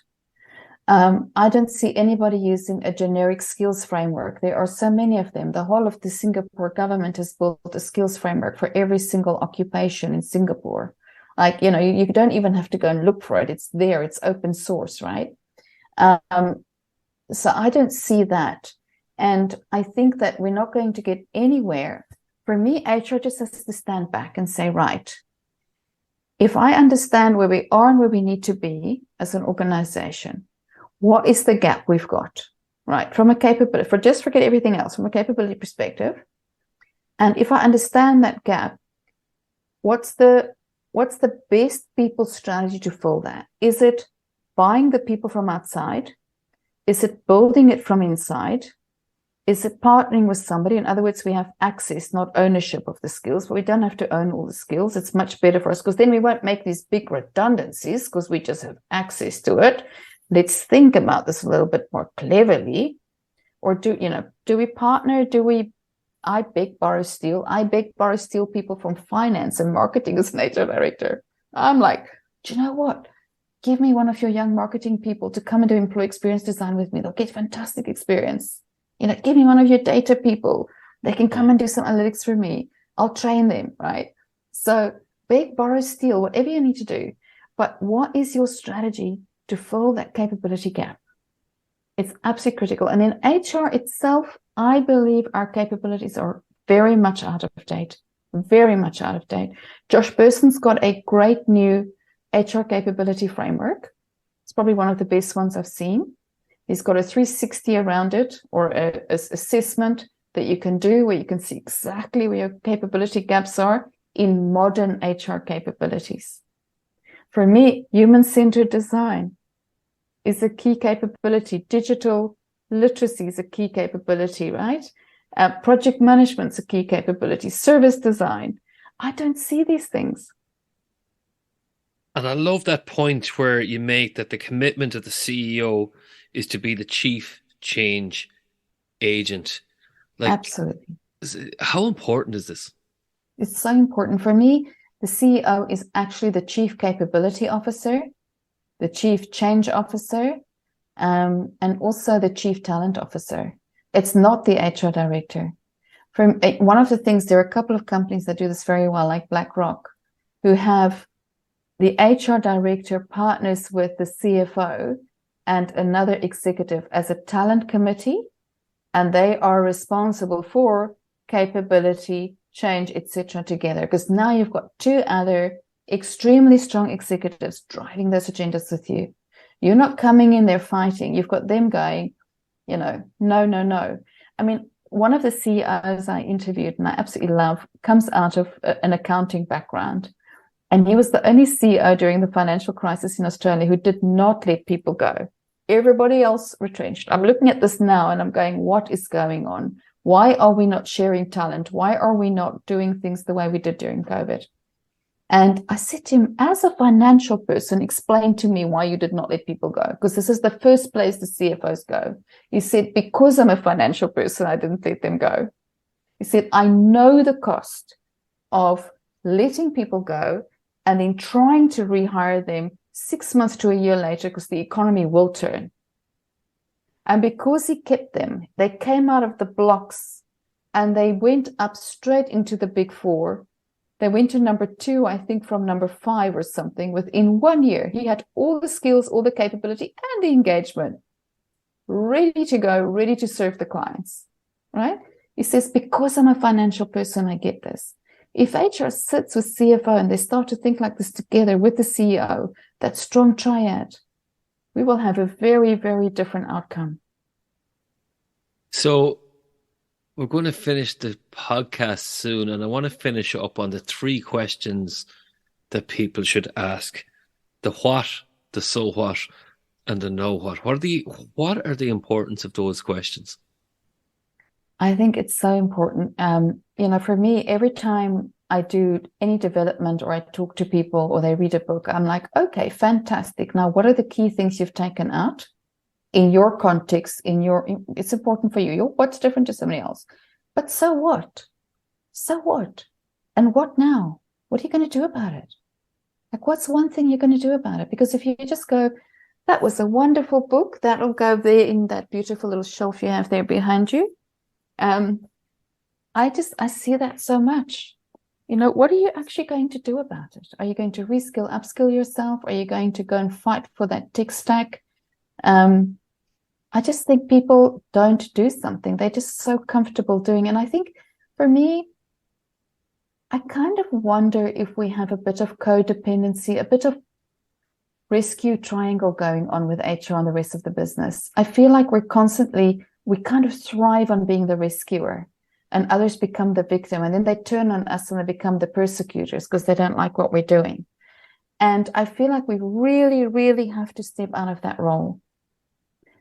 S3: I don't see anybody using a generic skills framework. There are so many of them. The whole of the Singapore government has built a skills framework for every single occupation in Singapore. Like, you don't even have to go and look for it. It's there. It's open source, right? So I don't see that. And I think that we're not going to get anywhere. For me, HR just has to stand back and say, right, if I understand where we are and where we need to be as an organization, what is the gap we've got, right? From a capability, forget everything else, from a capability perspective, And if I understand that gap, what's the best people strategy to fill that? Is it buying the people from outside? Is it building it from inside? Is it partnering with somebody? In other words, we have access, not ownership of the skills, but we don't have to own all the skills. It's much better for us because then we won't make these big redundancies because we just have access to it. Let's think about this a little bit more cleverly. Or do we partner? I beg, borrow, steal. I beg, borrow, steal people from finance and marketing as an HR director. I'm like, do you know what? Give me one of your young marketing people to come and do employee experience design with me. They'll get fantastic experience. Give me one of your data people. They can come and do some analytics for me. I'll train them, right? So beg, borrow, steal, whatever you need to do. But what is your strategy to fill that capability gap? It's absolutely critical. And in HR itself, I believe our capabilities are very much out of date, very much out of date. Josh Berson's got a great new HR capability framework. It's probably one of the best ones I've seen. He's got a 360 around it, or a assessment that you can do where you can see exactly where your capability gaps are in modern HR capabilities. For me, human-centered design is a key capability. Digital literacy is a key capability, right? Project management is a key capability. Service design. I don't see these things.
S2: And I love that point where you make that the commitment of the CEO is to be the chief change agent.
S3: Absolutely.
S2: How important is this?
S3: It's so important. For me, the CEO is actually the chief capability officer, the chief change officer, and also the chief talent officer. It's not the HR director. One of the things, there are a couple of companies that do this very well, like BlackRock, who have the HR director partners with the CFO and another executive as a talent committee, and they are responsible for capability, change, etc. together. Because now you've got two other extremely strong executives driving those agendas with you. You're not coming in there fighting. You've got them going, no. I mean, one of the CEOs I interviewed, and I absolutely love, comes out of an accounting background. And he was the only CEO during the financial crisis in Australia who did not let people go. Everybody else retrenched. I'm looking at this now and I'm going, what is going on? Why are we not sharing talent? Why are we not doing things the way we did during COVID? And I said to him, as a financial person, explain to me why you did not let people go. Because this is the first place the CFOs go. He said, because I'm a financial person, I didn't let them go. He said, I know the cost of letting people go and then trying to rehire them 6 months to a year later because the economy will turn. And because he kept them, they came out of the blocks and they went up straight into the big four. They went to number 2, I think from number 5 or something within 1 year. He had all the skills, all the capability and the engagement ready to go, ready to serve the clients, right? He says, because I'm a financial person, I get this. If HR sits with CFO and they start to think like this together with the CEO, that strong triad, we will have a very, very different outcome.
S2: So we're going to finish the podcast soon, and I want to finish up on the 3 questions that people should ask: the what, the so what, and the know what. What are the importance of those questions?
S3: I think it's so important. For me, every time I do any development or I talk to people or they read a book, I'm like, okay, fantastic. Now, what are the key things you've taken out in your context? It's important for you. What's different to somebody else? But so what? So what? And what now? What are you going to do about it? Like, what's one thing you're going to do about it? Because if you just go, that was a wonderful book, that'll go there in that beautiful little shelf you have there behind you. I see that so much. What are you actually going to do about it? Are you going to reskill, upskill yourself? Are you going to go and fight for that tech stack? I just think people don't do something. They're just so comfortable doing. And I think for me, I kind of wonder if we have a bit of codependency, a bit of rescue triangle going on with HR and the rest of the business. I feel like we kind of thrive on being the rescuer. and others become the victim. And then they turn on us and they become the persecutors because they don't like what we're doing. And I feel like we really, really have to step out of that role.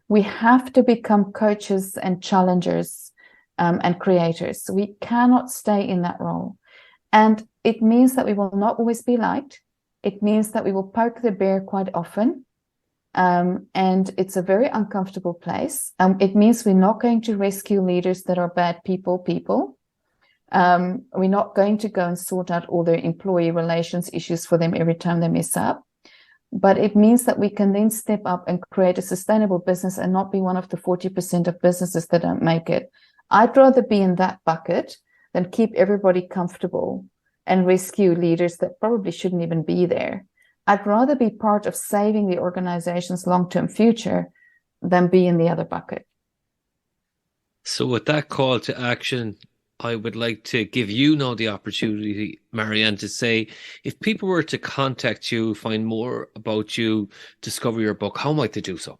S3: We have to become coaches and challengers and creators. We cannot stay in that role. And it means that we will not always be liked. It means that we will poke the bear quite often. And it's a very uncomfortable place. It means we're not going to rescue leaders that are bad people. We're not going to go and sort out all their employee relations issues for them every time they mess up. But it means that we can then step up and create a sustainable business and not be one of the 40% of businesses that don't make it. I'd rather be in that bucket than keep everybody comfortable and rescue leaders that probably shouldn't even be there. I'd rather be part of saving the organization's long-term future than be in the other bucket.
S2: So with that call to action, I would like to give you now the opportunity, Marianne, to say, if people were to contact you, find more about you, discover your book, how might they do so?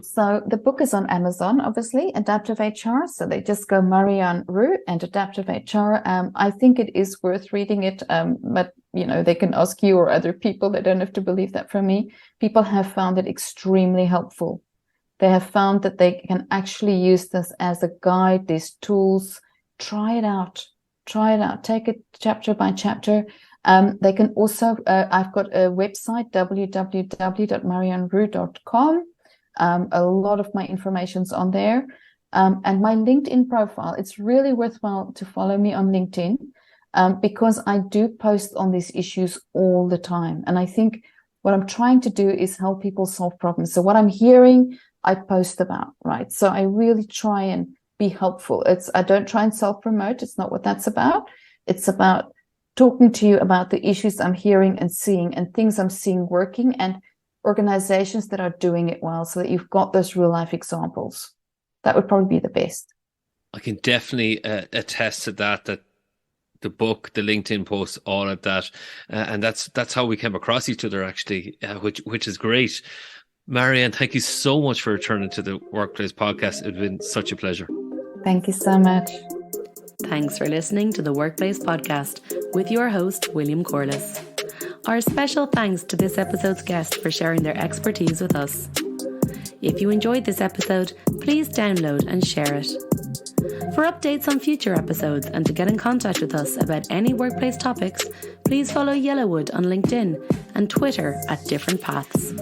S3: So the book is on Amazon, obviously, Adaptive HR. So they just go Marianne Roux and Adaptive HR. I think it is worth reading it, but they can ask you or other people. They don't have to believe that from me. People have found it extremely helpful. They have found that they can actually use this as a guide, these tools. Try it out. Take it chapter by chapter. They can also, I've got a website, www.marianneroux.com. A lot of my information's on there. And my LinkedIn profile, it's really worthwhile to follow me on LinkedIn because I do post on these issues all the time. And I think what I'm trying to do is help people solve problems. So what I'm hearing, I post about, right? So I really try and be helpful. I don't try and self-promote. It's not what that's about. It's about talking to you about the issues I'm hearing and seeing and things I'm seeing working and organizations that are doing it well so that you've got those real life examples. That would probably be the best.
S2: I can definitely attest to that the book, the LinkedIn post, all of that. And that's how we came across each other, actually, which is great. Marianne, thank you so much for returning to the Workplace Podcast. It's been such a pleasure.
S3: Thank you so much.
S1: Thanks for listening to the Workplace Podcast with your host, William Corless. Our special thanks to this episode's guest for sharing their expertise with us. If you enjoyed this episode, please download and share it. For updates on future episodes and to get in contact with us about any workplace topics, please follow Yellowwood on LinkedIn and Twitter at Different Paths.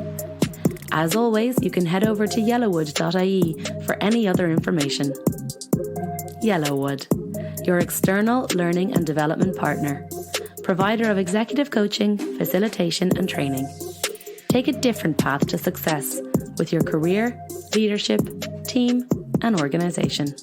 S1: As always, you can head over to yellowwood.ie for any other information. Yellowwood, your external learning and development partner, provider of executive coaching, facilitation and training. Take a different path to success with your career, leadership, team and organisation.